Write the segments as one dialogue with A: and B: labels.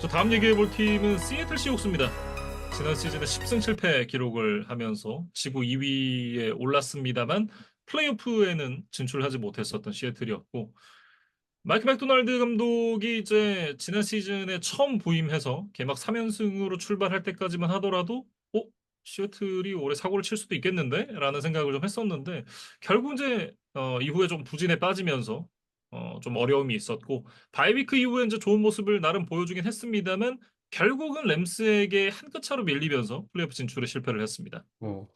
A: 저 다음 얘기해볼 팀은 시애틀 시옥스입니다. 지난 시즌에 10승 7패 기록을 하면서 지구 2위에 올랐습니다만 플레이오프에는 진출하지 못했었던 시애틀이었고 마이크 맥도날드 감독이 이제 지난 시즌에 처음 부임해서 개막 3연승으로 출발할 때까지만 하더라도 시애틀이 올해 사고를 칠 수도 있겠는데? 라는 생각을 좀 했었는데 결국 이제 이후에 좀 부진에 빠지면서 좀 어려움이 있었고 바이위크 이후에 이제 좋은 모습을 나름 보여주긴 했습니다만 결국은 램스에게 한 끗 차로 밀리면서 플레이오프 진출에 실패를 했습니다.
B: 음,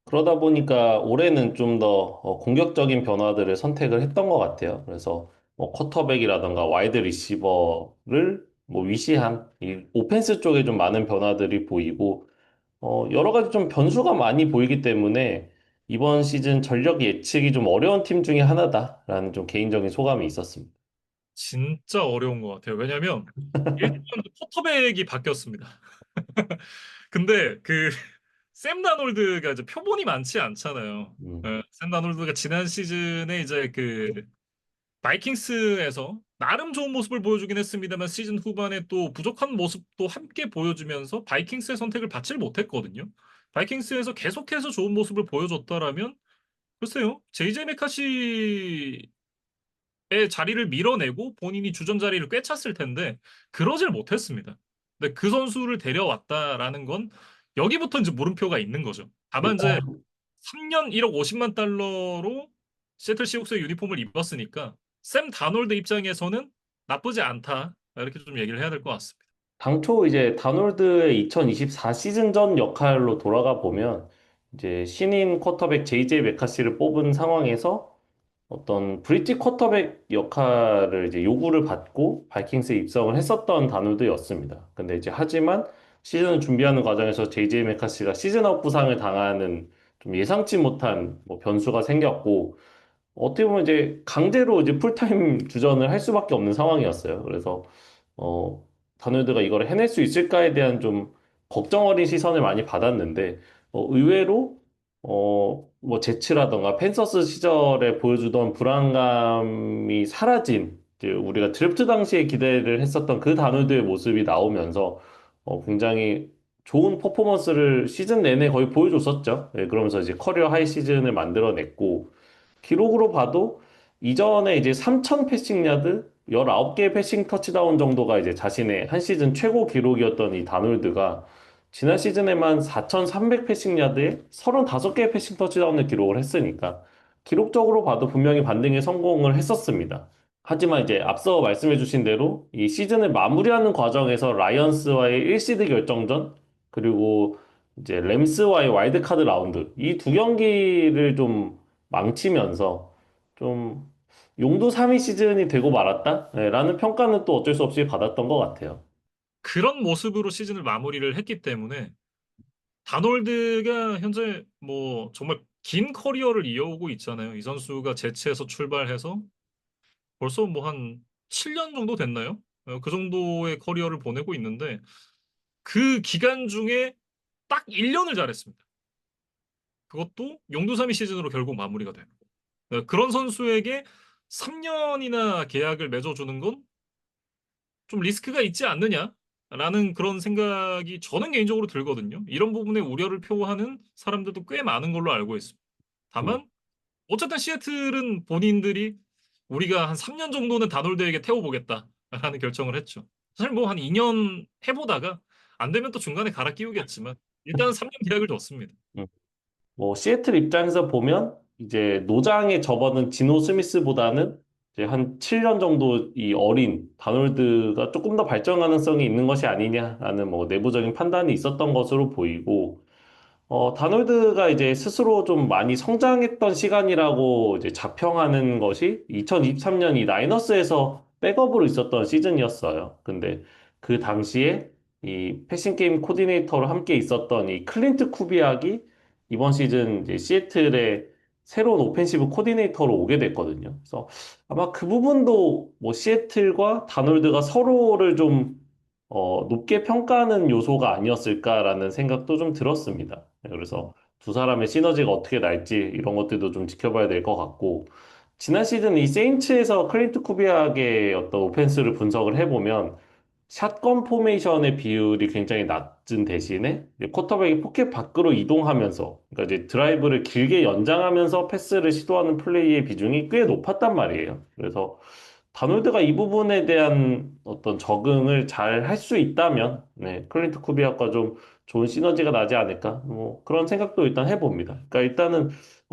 B: 그러다 보니까 올해는 좀 더 공격적인 변화들을 선택을 했던 것 같아요. 그래서 뭐 쿼터백이라던가 와이드 리시버를 뭐 위시한 이 오펜스 쪽에 좀 많은 변화들이 보이고 여러 가지 좀 변수가 많이 보이기 때문에 이번 시즌 전력 예측이 좀 어려운 팀 중에 하나다라는 좀 개인적인 소감이 있었습니다.
A: 진짜 어려운 것 같아요. 왜냐하면 일단 쿼터백이 바뀌었습니다. 근데 그 샘 다놀드가 이제 표본이 많지 않잖아요.
B: 음,
A: 샘 다놀드가 지난 시즌에 이제 그 바이킹스에서 나름 좋은 모습을 보여주긴 했습니다만 시즌 후반에 또 부족한 모습도 함께 보여주면서 바이킹스의 선택을 받질 못했거든요. 바이킹스에서 계속해서 좋은 모습을 보여줬더라면 글쎄요. 제이제 메카시의 자리를 밀어내고 본인이 주전 자리를 꿰찼을 텐데 그러질 못했습니다. 근데 그 선수를 데려왔다라는 건 여기부터 이제 물음표가 있는 거죠. 다만 이제
B: 일단
A: 3년 1억 50만 달러로 세틀 시옥스의 유니폼을 입었으니까 샘 다놀드 입장에서는 나쁘지 않다. 이렇게 좀 얘기를 해야 될 것 같습니다.
B: 당초 이제 다놀드의 2024 시즌 전 역할로 돌아가 보면 이제 신인 쿼터백 JJ 메카시를 뽑은 상황에서 어떤 브릿지 쿼터백 역할을 이제 요구를 받고 바이킹스에 입성을 했었던 다놀드였습니다. 근데 이제 하지만 시즌을 준비하는 과정에서 JJ 메카시가 시즌아웃 부상을 당하는 좀 예상치 못한 뭐 변수가 생겼고 어떻게 보면 이제 강제로 이제 풀타임 주전을 할 수밖에 없는 상황이었어요. 그래서 어, 다노드가 이걸 해낼 수 있을까에 대한 좀 걱정 어린 시선을 많이 받았는데, 의외로, 뭐, 제츠라던가 펜서스 시절에 보여주던 불안감이 사라진, 이제 우리가 드래프트 당시에 기대를 했었던 그 다노드의 모습이 나오면서, 굉장히 좋은 퍼포먼스를 시즌 내내 거의 보여줬었죠. 예, 그러면서 이제 커리어 하이 시즌을 만들어냈고, 기록으로 봐도 이전에 이제 3,000 패싱 야드, 19개 패싱 터치다운 정도가 이제 자신의 한 시즌 최고 기록이었던 이 다놀드가 지난 시즌에만 4,300 패싱 야드에 35개의 패싱 터치다운을 기록을 했으니까 기록적으로 봐도 분명히 반등에 성공을 했었습니다. 하지만 이제 앞서 말씀해주신 대로 이 시즌을 마무리하는 과정에서 라이언스와의 1시드 결정전 그리고 이제 램스와의 와일드카드 라운드 이 두 경기를 좀 망치면서 좀 용도 3위 시즌이 되고 말았다? 네, 라는 평가는 또 어쩔 수 없이 받았던 것 같아요.
A: 그런 모습으로 시즌을 마무리를 했기 때문에 다놀드가 현재 뭐 정말 긴 커리어를 이어오고 있잖아요. 이 선수가 제치에서 출발해서 벌써 뭐 한 7년 정도 됐나요? 그 정도의 커리어를 보내고 있는데 그 기간 중에 딱 1년을 잘했습니다. 그것도 용두사미 시즌으로 결국 마무리가 되고 그런 선수에게 3년이나 계약을 맺어주는 건 좀 리스크가 있지 않느냐라는 그런 생각이 저는 개인적으로 들거든요. 이런 부분에 우려를 표하는 사람들도 꽤 많은 걸로 알고 있습니다.
B: 음,
A: 다만 어쨌든 시애틀은 본인들이 우리가 한 3년 정도는 다놀드에게 태워보겠다라는 결정을 했죠. 사실 뭐 한 2년 해보다가 안 되면 또 중간에 갈아 끼우겠지만 일단은 3년 계약을 줬습니다.
B: 음. 뭐 시애틀 입장에서 보면 이제 노장에 접어든 지노 스미스보다는 이제 한 7년 정도 이 어린 다놀드가 조금 더 발전 가능성이 있는 것이 아니냐라는 뭐 내부적인 판단이 있었던 것으로 보이고 다놀드가 이제 스스로 좀 많이 성장했던 시간이라고 이제 자평하는 것이 2023년 이 나이너스에서 백업으로 있었던 시즌이었어요. 근데 그 당시에 이 패싱 게임 코디네이터로 함께 있었던 이 클린트 쿠비악이 이번 시즌 이제 시애틀의 새로운 오펜시브 코디네이터로 오게 됐거든요. 그래서 아마 그 부분도 뭐 시애틀과 다놀드가 서로를 좀 높게 평가하는 요소가 아니었을까라는 생각도 좀 들었습니다. 네, 그래서 두 사람의 시너지가 어떻게 날지 이런 것들도 좀 지켜봐야 될 것 같고, 지난 시즌 이 세인츠에서 클린트 쿠비악의 어떤 오펜스를 분석을 해보면, 샷건 포메이션의 비율이 굉장히 낮은 대신에 이제 쿼터백이 포켓 밖으로 이동하면서 그러니까 이제 드라이브를 길게 연장하면서 패스를 시도하는 플레이의 비중이 꽤 높았단 말이에요. 그래서 다놀드가 이 부분에 대한 어떤 적응을 잘 할 수 있다면 네, 클린트 쿠비아과 좀 좋은 시너지가 나지 않을까 뭐 그런 생각도 일단 해봅니다. 그러니까 일단은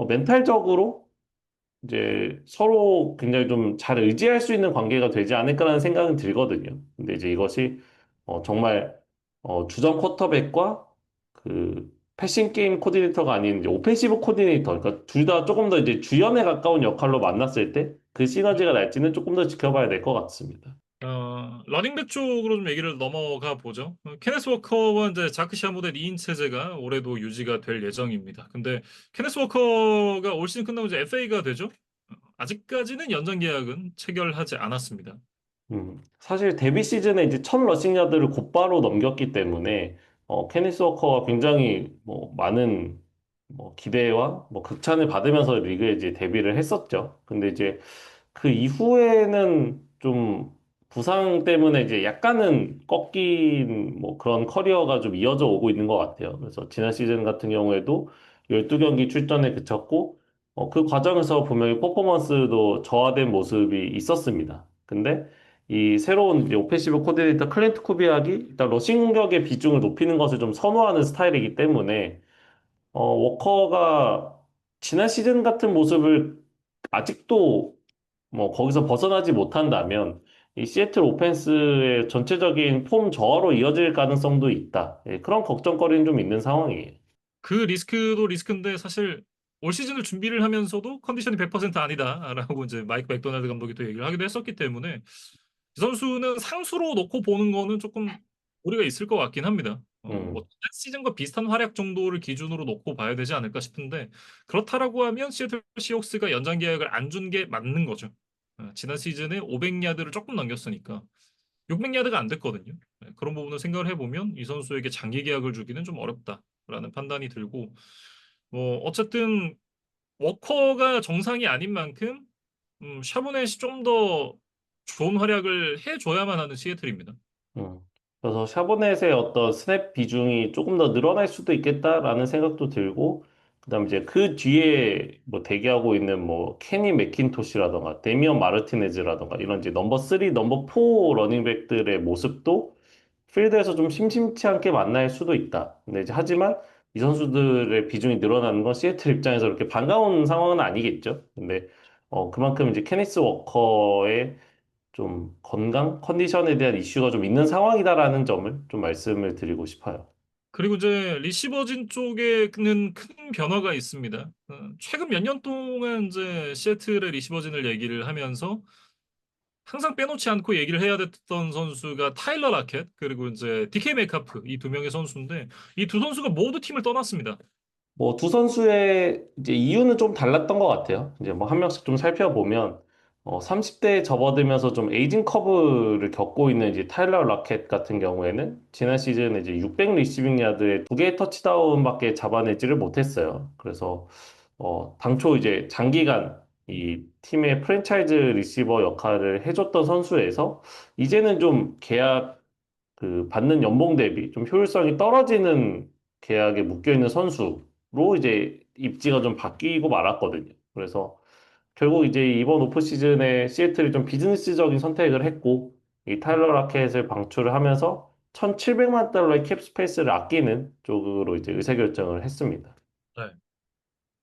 B: 멘탈적으로 이제 서로 굉장히 좀 잘 의지할 수 있는 관계가 되지 않을까라는 생각은 들거든요. 근데 이제 이것이 정말 주전 쿼터백과 그 패싱 게임 코디네이터가 아닌 이제 오펜시브 코디네이터, 그러니까 둘 다 조금 더 이제 주연에 가까운 역할로 만났을 때 그 시너지가 날지는 조금 더 지켜봐야 될 것 같습니다.
A: 러닝백 쪽으로 좀 얘기를 넘어가 보죠. 케네스 워커와 이제 자크시아 모델 2인 체제가 올해도 유지가 될 예정입니다. 근데 케네스 워커가 올 시즌 끝나고 이제 FA가 되죠. 아직까지는 연장 계약은 체결하지 않았습니다.
B: 사실 데뷔 시즌에 이제 첫 러싱 야드를 곧바로 넘겼기 때문에 케니스 워커가 굉장히 뭐 많은 뭐 기대와 뭐 극찬을 받으면서 리그에 이제 데뷔를 했었죠. 근데 이제 그 이후에는 좀 부상 때문에 이제 약간은 꺾인 뭐 그런 커리어가 좀 이어져 오고 있는 것 같아요. 그래서 지난 시즌 같은 경우에도 12경기 출전에 그쳤고 그 과정에서 분명히 퍼포먼스도 저하된 모습이 있었습니다. 근데 이 새로운 이제 오펜시브 코디네이터 클린트 쿠비악이 일단 러싱 공격의 비중을 높이는 것을 좀 선호하는 스타일이기 때문에 워커가 지난 시즌 같은 모습을 아직도 뭐 거기서 벗어나지 못한다면 이 시애틀 오펜스의 전체적인 폼 저하로 이어질 가능성도 있다. 예, 그런 걱정거리는 좀 있는 상황이에요.
A: 그 리스크도 리스크인데 사실 올 시즌을 준비를 하면서도 컨디션이 100% 아니다라고 이제 마이크 맥도날드 감독이 또 얘기를 하기도 했었기 때문에 이 선수는 상수로 놓고 보는 거는 조금 우리가 있을 것 같긴 합니다. 뭐
B: 음,
A: 지난 시즌과 비슷한 활약 정도를 기준으로 놓고 봐야 되지 않을까 싶은데 그렇다라고 하면 시애틀 시옥스가 연장 계약을 안 준 게 맞는 거죠. 지난 시즌에 500야드를 조금 넘겼으니까 600야드가 안 됐거든요. 그런 부분을 생각을 해보면 이 선수에게 장기 계약을 주기는 좀 어렵다라는 판단이 들고 뭐 어쨌든 워커가 정상이 아닌 만큼 샤보넷이 좀 더 좋은 활약을 해줘야만 하는 시애틀입니다.
B: 음. 그래서 샤보넷의 어떤 스냅 비중이 조금 더 늘어날 수도 있겠다라는 생각도 들고, 그다음 이제 그 뒤에 뭐 대기하고 있는 뭐 케니 맥킨토시라던가 데미언 마르티네즈라던가 이런 이제 넘버 3, 넘버 4 러닝백들의 모습도 필드에서 좀 심심치 않게 만날 수도 있다. 근데 이제 하지만 이 선수들의 비중이 늘어나는 건 시애틀 입장에서 그렇게 반가운 상황은 아니겠죠. 근데 그만큼 이제 케니스 워커의 좀 건강, 컨디션에 대한 이슈가 좀 있는 상황이다라는 점을 좀 말씀을 드리고 싶어요.
A: 그리고 이제 리시버진 쪽에는 큰 변화가 있습니다. 최근 몇 년 동안 이제 시애틀의 리시버진을 얘기를 하면서 항상 빼놓지 않고 얘기를 해야 됐던 선수가 타일러 라켓 그리고 이제 디케이 메카프 이 두 명의 선수인데 이 두 선수가 모두 팀을 떠났습니다.
B: 뭐 두 선수의 이제 이유는 좀 달랐던 것 같아요. 이제 뭐 한 명씩 좀 살펴보면 30대에 접어들면서 좀 에이징 커브를 겪고 있는 이제 타일러 라켓 같은 경우에는 지난 시즌에 이제 600 리시빙 야드에 두 개의 터치다운밖에 잡아내지를 못했어요. 그래서 당초 이제 장기간 이 팀의 프랜차이즈 리시버 역할을 해줬던 선수에서 이제는 좀 계약 그 받는 연봉 대비 좀 효율성이 떨어지는 계약에 묶여 있는 선수로 이제 입지가 좀 바뀌고 말았거든요. 그래서 결국 이제 이번 오프 시즌에 시애틀이 좀 비즈니스적인 선택을 했고 이 타일러 라켓을 방출을 하면서 1,700만 달러의 캡 스페이스를 아끼는 쪽으로 이제 의사결정을 했습니다.
A: 네.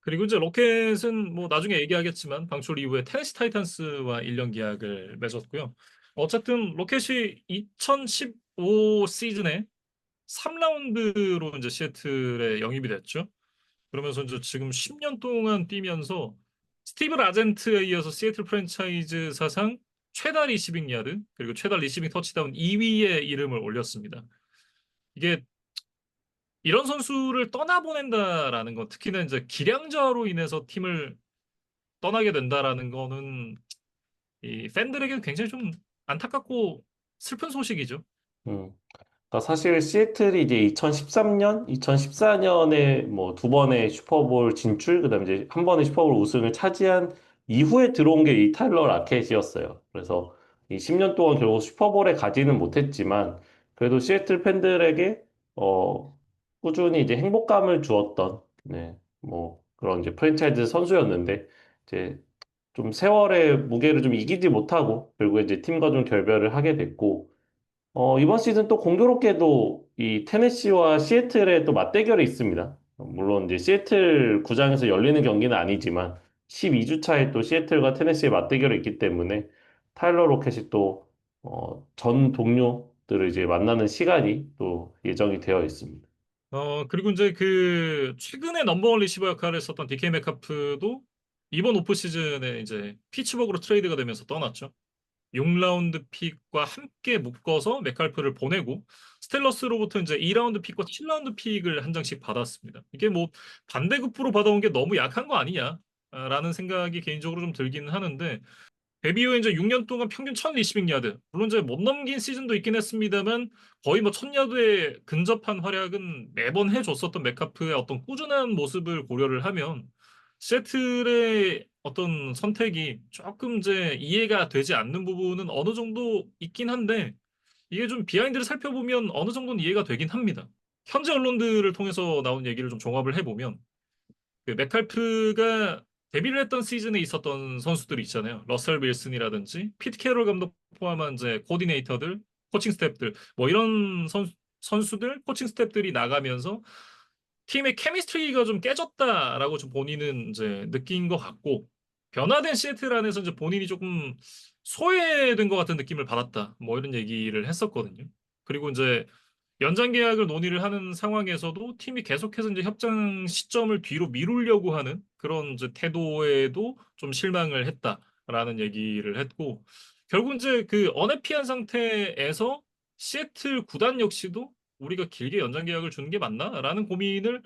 A: 그리고 이제 로켓은 뭐 나중에 얘기하겠지만 방출 이후에 테네시 타이탄스와 1년 계약을 맺었고요. 어쨌든 로켓이 2015 시즌에 3라운드로 이제 시애틀에 영입이 됐죠. 그러면서 이제 지금 10년 동안 뛰면서 스티브 라젠트에 이어서 시애틀 프랜차이즈 사상 최다 리시빙 야드 그리고 최다 리시빙 터치다운 2위에 이름을 올렸습니다. 이게 이런 선수를 떠나보낸다라는 거 특히나 이제 기량 저하로 인해서 팀을 떠나게 된다라는 거는 이 팬들에게는 굉장히 좀 안타깝고 슬픈 소식이죠.
B: 음. 그러니까 사실 시애틀이 이제 2013년, 2014년에 뭐 두 번의 슈퍼볼 진출, 그다음에 이제 한 번의 슈퍼볼 우승을 차지한 이후에 들어온 게 이 타일러 라켓이었어요. 그래서 이 10년 동안 결국 슈퍼볼에 가지는 못했지만 그래도 시애틀 팬들에게 꾸준히 이제 행복감을 주었던 뭐 그런 이제 프랜차이즈 선수였는데 이제 좀 세월의 무게를 좀 이기지 못하고 결국에 이제 팀과 좀 결별을 하게 됐고 이번 시즌 또 공교롭게도 이 테네시와 시애틀의 또 맞대결이 있습니다. 물론 이제 시애틀 구장에서 열리는 경기는 아니지만 12주 차에 또 시애틀과 테네시의 맞대결이 있기 때문에 타일러 로켓이 또 전 동료들을 이제 만나는 시간이 또 예정이 되어 있습니다.
A: 그리고 이제 그 최근에 넘버원 리시버 역할을 했었던 DK 메카프도 이번 오프 시즌에 이제 피츠버그로 트레이드가 되면서 떠났죠. 6라운드 픽과 함께 묶어서 메칼프를 보내고 스텔러스로부터 이제 2라운드 픽과 7라운드 픽을 한 장씩 받았습니다. 이게 뭐 반대급부로 받아온 게 너무 약한 거 아니냐? 라는 생각이 개인적으로 좀 들기는 하는데 데뷔 후에 이제 6년 동안 평균 1000 리시빙 야드. 물론 이제 못 넘긴 시즌도 있긴 했습니다만 거의 뭐 1000야드에 근접한 활약은 매번 해줬었던 메카프의 어떤 꾸준한 모습을 고려를 하면 시애틀의 어떤 선택이 조금 이제 이해가 되지 않는 부분은 어느 정도 있긴 한데 이게 좀 비하인드를 살펴보면 어느 정도는 이해가 되긴 합니다. 현재 언론들을 통해서 나온 얘기를 좀 종합을 해보면 그 메칼프가 데뷔를 했던 시즌에 있었던 선수들이 있잖아요. 러셀 윌슨이라든지 피트 캐롤 감독 포함한 이제 코디네이터들, 코칭 스태프들 뭐 이런 선수들, 코칭 스태프들이 나가면서 팀의 케미스트리가 좀 깨졌다라고 좀 본인은 이제 느낀 것 같고 변화된 시애틀 안에서 이제 본인이 조금 소외된 것 같은 느낌을 받았다. 뭐 이런 얘기를 했었거든요. 그리고 이제 연장 계약을 논의를 하는 상황에서도 팀이 계속해서 이제 협상 시점을 뒤로 미루려고 하는 그런 이제 태도에도 좀 실망을 했다라는 얘기를 했고 결국 이제 그 언해피한 상태에서 시애틀 구단 역시도 우리가 길게 연장 계약을 주는 게 맞나라는 고민을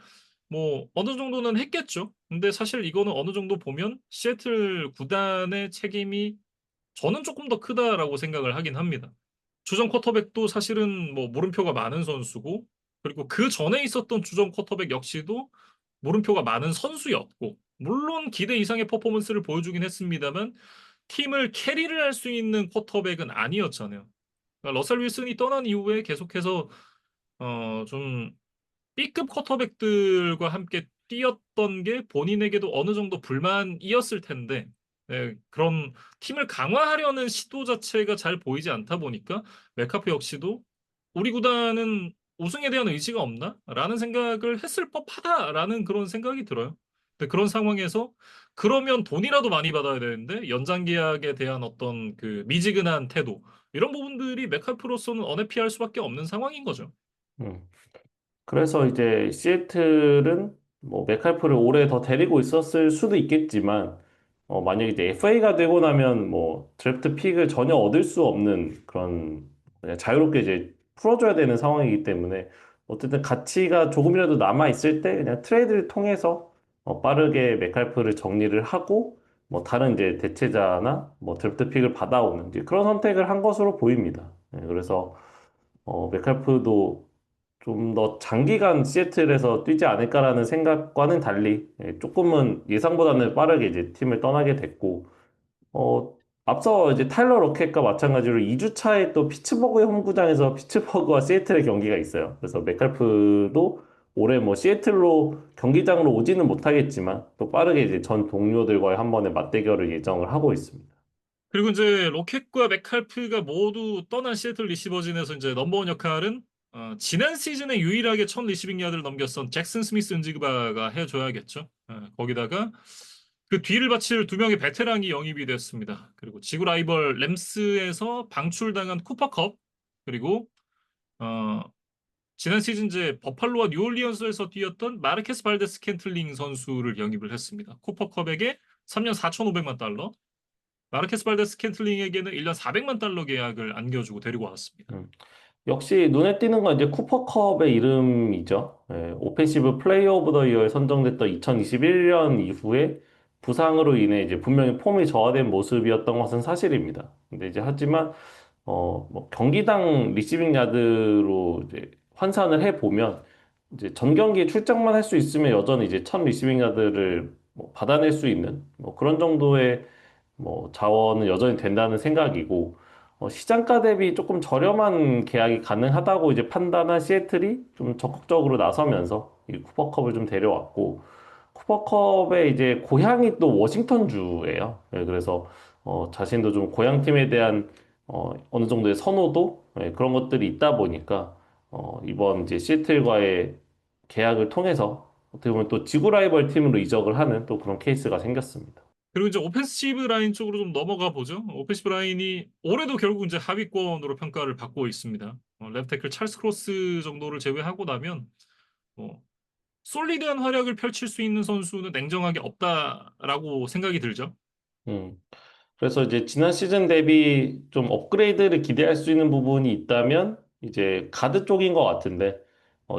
A: 뭐 어느 정도는 했겠죠. 근데 사실 이거는 어느 정도 보면 시애틀 구단의 책임이 저는 조금 더 크다라고 생각을 하긴 합니다. 주전 쿼터백도 사실은 뭐 물음표가 많은 선수고, 그리고 그 전에 있었던 주전 쿼터백 역시도 물음표가 많은 선수였고, 물론 기대 이상의 퍼포먼스를 보여주긴 했습니다만, 팀을 캐리를 할 수 있는 쿼터백은 아니었잖아요. 그러니까 러셀 윌슨이 떠난 이후에 계속해서 좀 B급 쿼터백들과 함께 뛰었던 게 본인에게도 어느 정도 불만이었을 텐데, 그런 팀을 강화하려는 시도 자체가 잘 보이지 않다 보니까 메카프 역시도 우리 구단은 우승에 대한 의지가 없나? 라는 생각을 했을 법하다라는 그런 생각이 들어요. 근데 그런 상황에서 그러면 돈이라도 많이 받아야 되는데 연장 계약에 대한 어떤 그 미지근한 태도 이런 부분들이 메카프로서는 언해피할 수밖에 없는 상황인 거죠.
B: 음. 그래서 이제 시애틀은 뭐 메칼프를 오래 더 데리고 있었을 수도 있겠지만 만약에 이제 FA가 되고 나면 뭐 드래프트 픽을 전혀 얻을 수 없는 그런 그냥 자유롭게 이제 풀어줘야 되는 상황이기 때문에 어쨌든 가치가 조금이라도 남아 있을 때 그냥 트레이드를 통해서 빠르게 메칼프를 정리를 하고 뭐 다른 이제 대체자나 뭐 드래프트 픽을 받아오는 이제 그런 선택을 한 것으로 보입니다. 그래서 메칼프도 좀 더 장기간 시애틀에서 뛰지 않을까라는 생각과는 달리 조금은 예상보다는 빠르게 이제 팀을 떠나게 됐고 어, 앞서 이제 타일러 로켓과 마찬가지로 2주 차에 또 피츠버그의 홈구장에서 피츠버그와 시애틀의 경기가 있어요. 그래서 메칼프도 올해 뭐 시애틀로 경기장으로 오지는 못하겠지만 또 빠르게 이제 전 동료들과의 한 번의 맞대결을 예정을 하고 있습니다.
A: 그리고 이제 로켓과 맥칼프가 모두 떠난 시애틀 리시버진에서 이제 넘버원 역할은 지난 시즌에 유일하게 1000 리시빙 야드를 넘겼던 잭슨 스미스 은지그바가 해줘야겠죠. 거기다가 그 뒤를 바칠 두 명의 베테랑이 영입이 됐습니다. 그리고 지구 라이벌 램스에서 방출당한 쿠퍼컵 그리고 어, 지난 시즌 제 버팔로와 뉴올리언스에서 뛰었던 마르케스 발데스 캔틀링 선수를 영입을 했습니다. 쿠퍼컵에게 3년 4,500만 달러, 마르케스 발데스 캔틀링에게는 1년 400만 달러 계약을 안겨주고 데리고 왔습니다.
B: 음. 역시 눈에 띄는 건 이제 쿠퍼컵의 이름이죠. 오펜시브 플레이어 오브 더 이어에 선정됐던 2021년 이후에 부상으로 인해 이제 분명히 폼이 저하된 모습이었던 것은 사실입니다. 근데 이제 하지만 뭐 경기당 리시빙 야드로 이제 환산을 해 보면 이제 전 경기에 출장만 할 수 있으면 여전히 이제 1000 리시빙 야드를 뭐 받아낼 수 있는 뭐 그런 정도의 뭐 자원은 여전히 된다는 생각이고 시장가 대비 조금 저렴한 계약이 가능하다고 이제 판단한 시애틀이 좀 적극적으로 나서면서 이 쿠퍼컵을 좀 데려왔고, 쿠퍼컵의 이제 고향이 또 워싱턴주예요. 네, 그래서 자신도 좀 고향팀에 대한 어느 정도의 선호도 네, 그런 것들이 있다 보니까 이번 이제 시애틀과의 계약을 통해서 어떻게 보면 또 지구 라이벌 팀으로 이적을 하는 또 그런 케이스가 생겼습니다.
A: 그리고 이제 오펜시브 라인 쪽으로 좀 넘어가 보죠. 오펜시브 라인이 올해도 결국 이제 하위권으로 평가를 받고 있습니다. 레프트 태클 찰스 크로스 정도를 제외하고 나면 뭐 솔리드한 활약을 펼칠 수 있는 선수는 냉정하게 없다라고 생각이 들죠.
B: 음. 그래서 이제 지난 시즌 대비 좀 업그레이드를 기대할 수 있는 부분이 있다면 이제 가드 쪽인 것 같은데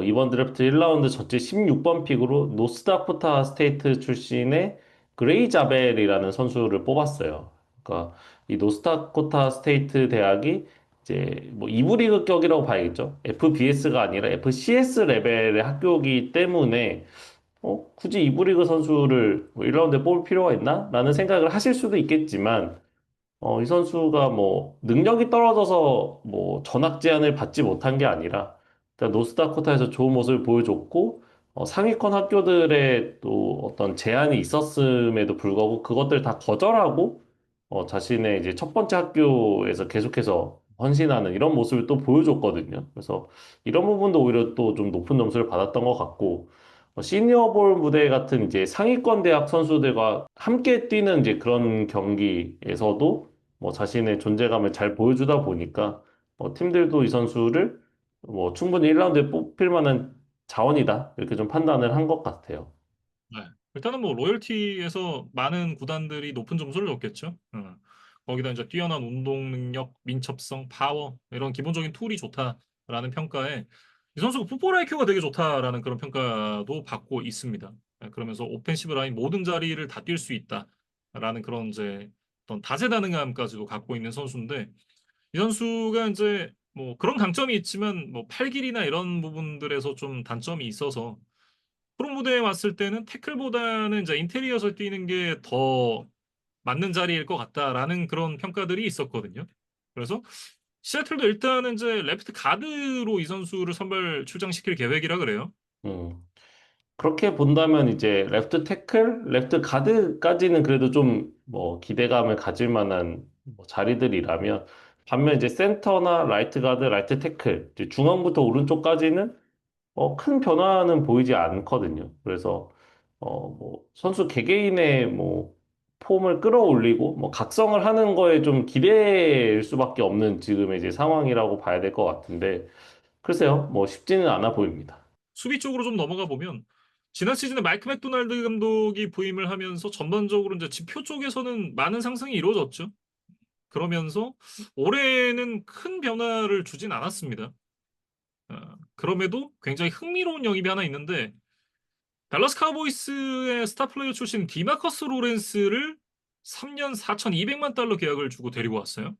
B: 이번 드래프트 1라운드 전체 16번 픽으로 노스다코타 스테이트 출신의 그레이 자벨이라는 선수를 뽑았어요. 그러니까 이 노스다코타 스테이트 대학이 이제 뭐 이부 리그격이라고 봐야겠죠. FBS가 아니라 FCS 레벨의 학교이기 때문에 굳이 이부 리그 선수를 뭐 1라운드에 뽑을 필요가 있나? 라는 생각을 하실 수도 있겠지만 이 선수가 뭐 능력이 떨어져서 뭐 전학 제한을 받지 못한 게 아니라 일단 노스다코타에서 좋은 모습을 보여줬고 상위권 학교들의 또 어떤 제한이 있었음에도 불구하고 그것들 다 거절하고 자신의 이제 첫 번째 학교에서 계속해서 헌신하는 이런 모습을 또 보여줬거든요. 그래서 이런 부분도 오히려 또 좀 높은 점수를 받았던 것 같고 시니어볼 무대 같은 이제 상위권 대학 선수들과 함께 뛰는 이제 그런 경기에서도 뭐 자신의 존재감을 잘 보여주다 보니까 팀들도 이 선수를 뭐 충분히 1라운드에 뽑힐 만한 자원이다 이렇게 좀 판단을 한 것 같아요.
A: 네. 일단은 뭐 로열티에서 많은 구단들이 높은 점수를 줬겠죠. 거기다 이제 뛰어난 운동 능력, 민첩성, 파워 이런 기본적인 툴이 좋다라는 평가에 이 선수가 풋볼 IQ가 되게 좋다라는 그런 평가도 받고 있습니다. 그러면서 오펜시브 라인 모든 자리를 다 뛸 수 있다라는 그런 이제 어떤 다재다능함까지도 갖고 있는 선수인데 이 선수가 이제 뭐 그런 강점이 있지만 뭐 팔길이나 이런 부분들에서 좀 단점이 있어서 프로 무대에 왔을 때는 태클보다는 이제 인테리어에서 뛰는 게 더 맞는 자리일 것 같다라는 그런 평가들이 있었거든요. 그래서 시애틀도 일단은 이제 레프트 가드로 이 선수를 선발 출장시킬 계획이라 그래요.
B: 음. 그렇게 본다면 이제 레프트 태클, 레프트 가드까지는 그래도 좀 뭐 기대감을 가질 만한 뭐 자리들이라면 반면 이제 센터나 라이트 가드, 라이트 태클, 이제 중앙부터 오른쪽까지는 큰 변화는 보이지 않거든요. 그래서 뭐 선수 개개인의 뭐 폼을 끌어올리고 뭐 각성을 하는 거에 좀 기댈 수밖에 없는 지금의 이제 상황이라고 봐야 될 것 같은데 글쎄요, 뭐 쉽지는 않아 보입니다.
A: 수비 쪽으로 좀 넘어가 보면 지난 시즌에 마이크 맥도날드 감독이 부임을 하면서 전반적으로 이제 지표 쪽에서는 많은 상승이 이루어졌죠. 그러면서 올해는 큰 변화를 주진 않았습니다. 그럼에도 굉장히 흥미로운 영입이 하나 있는데 달러스 카우보이스의 스타 플레이어 출신 디마커스 로렌스를 3년 4,200만 달러 계약을 주고 데리고 왔어요.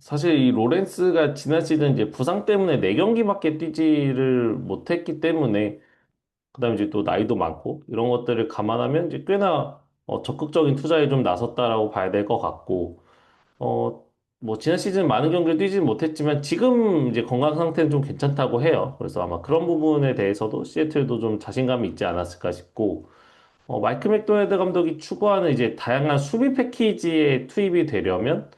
B: 사실 이 로렌스가 지난 시즌 이제 부상 때문에 4경기밖에 뛰지를 못했기 때문에 그다음에 이제 또 나이도 많고 이런 것들을 감안하면 이제 꽤나 적극적인 투자에 좀 나섰다라고 봐야 될 것 같고 어, 뭐 지난 시즌 많은 경기를 뛰지 못했지만 지금 이제 건강 상태는 좀 괜찮다고 해요. 그래서 아마 그런 부분에 대해서도 시애틀도 좀 자신감이 있지 않았을까 싶고 마이크 맥도날드 감독이 추구하는 이제 다양한 수비 패키지에 투입이 되려면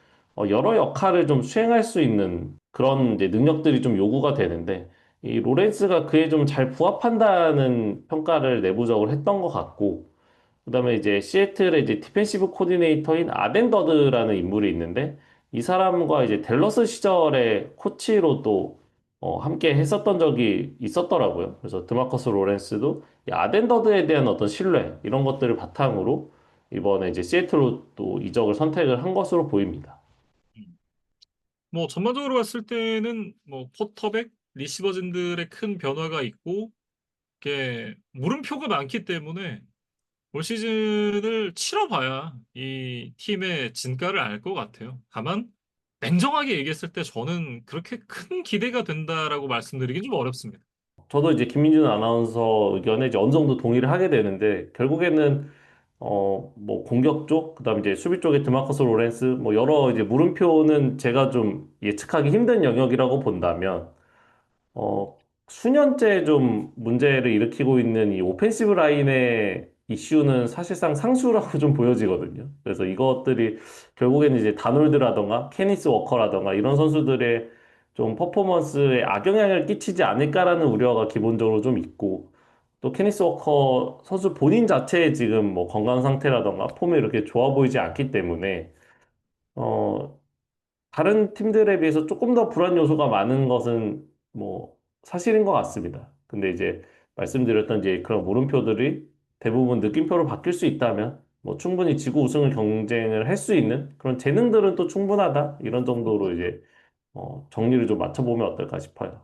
B: 여러 역할을 좀 수행할 수 있는 그런 이제 능력들이 좀 요구가 되는데 이 로렌스가 그에 좀 잘 부합한다는 평가를 내부적으로 했던 것 같고 그다음에 이제 시애틀의 이제 디펜시브 코디네이터인 아덴더드라는 인물이 있는데 이 사람과 이제 댈러스 시절에 코치로 또 함께 했었던 적이 있었더라고요. 그래서 드마커스 로렌스도 이 아덴더드에 대한 어떤 신뢰 이런 것들을 바탕으로 이번에 이제 시애틀로 또 이적을 선택을 한 것으로 보입니다.
A: 뭐 전반적으로 봤을 때는 뭐 쿼터백, 리시버진들의 큰 변화가 있고 이게 물음표가 많기 때문에 올 시즌을 치러봐야 이 팀의 진가를 알 것 같아요. 다만 냉정하게 얘기했을 때 저는 그렇게 큰 기대가 된다라고 말씀드리긴 좀 어렵습니다.
B: 저도 이제 김민준 아나운서 의견에 이제 어느 정도 동의를 하게 되는데 결국에는 뭐 공격 쪽, 그다음 이제 수비 쪽에 드마커스 로렌스, 뭐 여러 이제 물음표는 제가 좀 예측하기 힘든 영역이라고 본다면, 어, 수년째 좀 문제를 일으키고 있는 이 오펜시브 라인의 이슈는 사실상 상수라고 좀 보여지거든요. 그래서 이것들이 결국에는 이제 다놀드라던가 케니스 워커라던가 이런 선수들의 좀 퍼포먼스에 악영향을 끼치지 않을까라는 우려가 기본적으로 좀 있고, 또 케니스 워커 선수 본인 자체의 지금 뭐 건강 상태라던가 폼이 이렇게 좋아 보이지 않기 때문에, 어, 다른 팀들에 비해서 조금 더 불안 요소가 많은 것은 뭐 사실인 것 같습니다. 근데 이제 말씀드렸던 이제 그런 물음표들이 대부분 느낌표로 바뀔 수 있다면 뭐 충분히 지구 우승을 경쟁을 할 수 있는 그런 재능들은 또 충분하다. 이런 정도로 이제 정리를 좀 맞춰보면 어떨까 싶어요.